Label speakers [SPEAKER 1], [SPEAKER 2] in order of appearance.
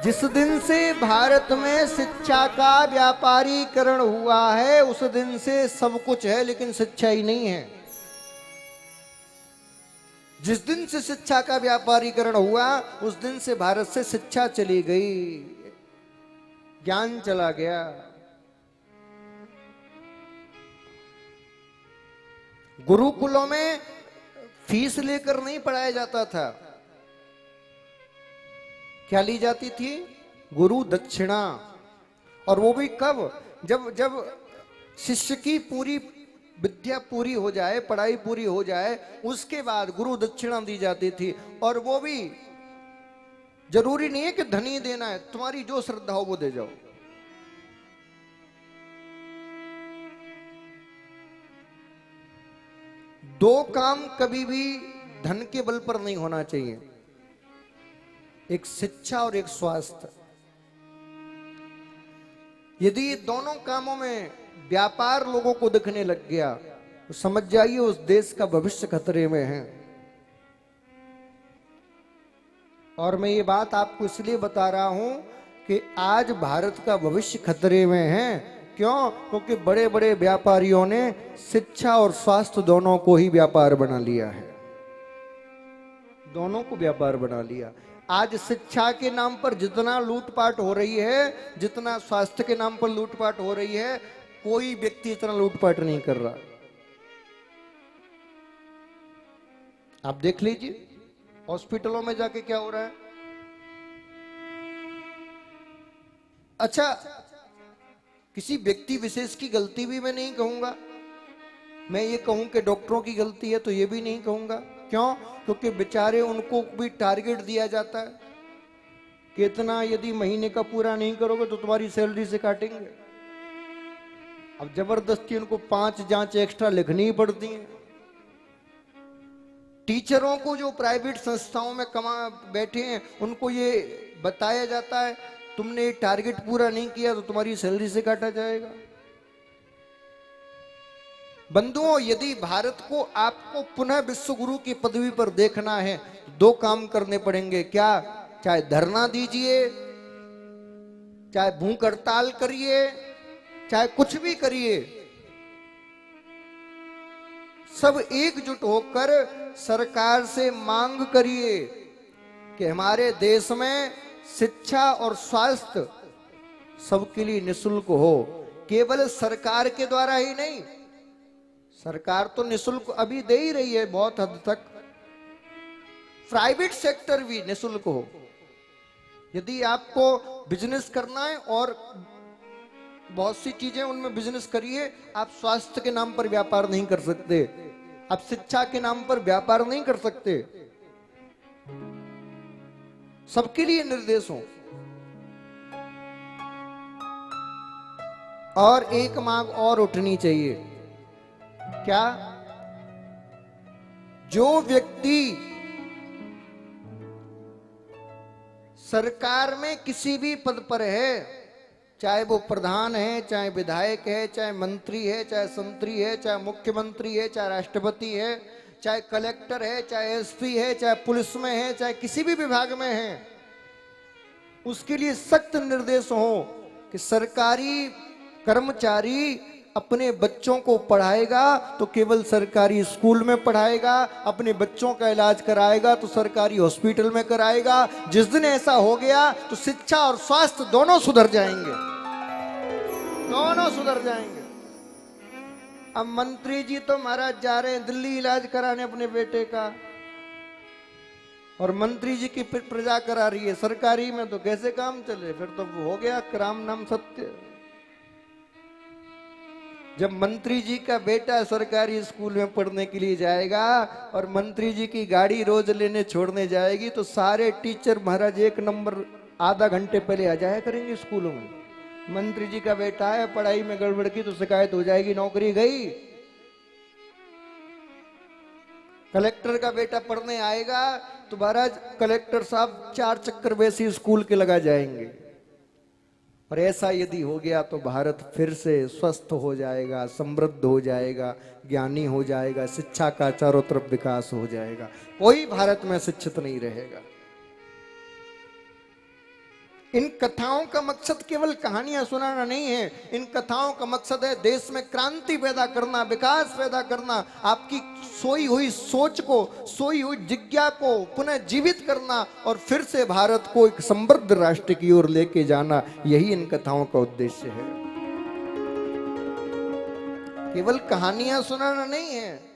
[SPEAKER 1] जिस दिन से भारत में शिक्षा का व्यापारीकरण हुआ है उस दिन से सब कुछ है, लेकिन शिक्षा ही नहीं है। जिस दिन से शिक्षा का व्यापारीकरण हुआ उस दिन से भारत से शिक्षा चली गई, ज्ञान चला गया। गुरुकुलों में फीस लेकर नहीं पढ़ाया जाता था। क्या ली जाती थी? गुरु दक्षिणा। और वो भी कब? जब जब शिष्य की पूरी विद्या पूरी हो जाए, पढ़ाई पूरी हो जाए, उसके बाद गुरु दक्षिणा दी जाती थी। और वो भी जरूरी नहीं है कि धनी देना है, तुम्हारी जो श्रद्धा हो वो दे जाओ। दो काम कभी भी धन के बल पर नहीं होना चाहिए, एक शिक्षा और एक स्वास्थ्य। यदि दोनों कामों में व्यापार लोगों को दिखने लग गया तो समझ जाइए उस देश का भविष्य खतरे में है। और मैं ये बात आपको इसलिए बता रहा हूं कि आज भारत का भविष्य खतरे में है। क्यों? क्योंकि बड़े बड़े व्यापारियों ने शिक्षा और स्वास्थ्य दोनों को ही व्यापार बना लिया है। दोनों को व्यापार बना लिया। आज शिक्षा के नाम पर जितना लूटपाट हो रही है, जितना स्वास्थ्य के नाम पर लूटपाट हो रही है, कोई व्यक्ति इतना लूटपाट नहीं कर रहा। आप देख लीजिए हॉस्पिटलों में जाके क्या हो रहा है। अच्छा, किसी व्यक्ति विशेष की गलती भी मैं नहीं कहूंगा। मैं ये कहूं कि डॉक्टरों की गलती है तो ये भी नहीं कहूंगा। क्यों? क्योंकि बेचारे उनको भी टारगेट दिया जाता है कि इतना यदि महीने का पूरा नहीं करोगे तो तुम्हारी सैलरी से काटेंगे। अब जबरदस्ती उनको 5 जांच एक्स्ट्रा लिखनी ही पड़ती हैं। टीचरों को जो प्राइवेट संस्थाओं में कमा बैठे हैं उनको ये बताया जाता है तुमने टारगेट पूरा नहीं किया तो तुम्हारी सैलरी से काटा जाएगा। बंधुओं, यदि भारत को आपको पुनः विश्व गुरु की पदवी पर देखना है तो 2 काम करने पड़ेंगे। क्या? चाहे धरना दीजिए, चाहे भूख हड़ताल करिए, चाहे कुछ भी करिए, सब एकजुट होकर सरकार से मांग करिए कि हमारे देश में शिक्षा और स्वास्थ्य सबके लिए निःशुल्क हो। केवल सरकार के द्वारा ही नहीं, सरकार तो निःशुल्क अभी दे ही रही है बहुत हद तक, प्राइवेट सेक्टर भी निःशुल्क हो। यदि आपको बिजनेस करना है और बहुत सी चीजें उनमें बिजनेस करिए, आप स्वास्थ्य के नाम पर व्यापार नहीं कर सकते, आप शिक्षा के नाम पर व्यापार नहीं कर सकते। सबके लिए निर्देश हो। और एक मांग और उठनी चाहिए। क्या? जो व्यक्ति सरकार में किसी भी पद पर है, चाहे वो प्रधान है, चाहे विधायक है, चाहे मंत्री है, चाहे संतरी है, चाहे मुख्यमंत्री है, चाहे राष्ट्रपति है, चाहे कलेक्टर है, चाहे एसपी है, चाहे पुलिस में है, चाहे किसी भी विभाग में है, उसके लिए सख्त निर्देश हो कि सरकारी कर्मचारी अपने बच्चों को पढ़ाएगा तो केवल सरकारी स्कूल में पढ़ाएगा, अपने बच्चों का इलाज कराएगा तो सरकारी हॉस्पिटल में कराएगा। जिस दिन ऐसा हो गया तो शिक्षा और स्वास्थ्य दोनों सुधर जाएंगे, दोनों सुधर जाएंगे। अब मंत्री जी तो महाराज जा रहे हैं दिल्ली इलाज कराने अपने बेटे का, और मंत्री जी की प्रजा करा रही है सरकारी में, तो कैसे काम चले? फिर तो हो गया राम नाम सत्य। जब मंत्री जी का बेटा सरकारी स्कूल में पढ़ने के लिए जाएगा और मंत्री जी की गाड़ी रोज लेने छोड़ने जाएगी तो सारे टीचर महाराज 1 नंबर आधा घंटे पहले आ जाया करेंगे स्कूलों में। मंत्री जी का बेटा है, पढ़ाई में गड़बड़ की तो शिकायत हो जाएगी, नौकरी गई। कलेक्टर का बेटा पढ़ने आएगा तो महाराज कलेक्टर साहब 4 चक्कर वैसे स्कूल के लगा जाएंगे। और ऐसा यदि हो गया तो भारत फिर से स्वस्थ हो जाएगा, समृद्ध हो जाएगा, ज्ञानी हो जाएगा, शिक्षा का चारों तरफ विकास हो जाएगा, कोई भारत में शिक्षित नहीं रहेगा। इन कथाओं का मकसद केवल कहानियां सुनाना नहीं है, इन कथाओं का मकसद है देश में क्रांति पैदा करना, विकास पैदा करना, आपकी सोई हुई सोच को, सोई हुई जिज्ञा को पुनः जीवित करना और फिर से भारत को एक समृद्ध राष्ट्र की ओर लेके जाना। यही इन कथाओं का उद्देश्य है, केवल कहानियां सुनाना नहीं है।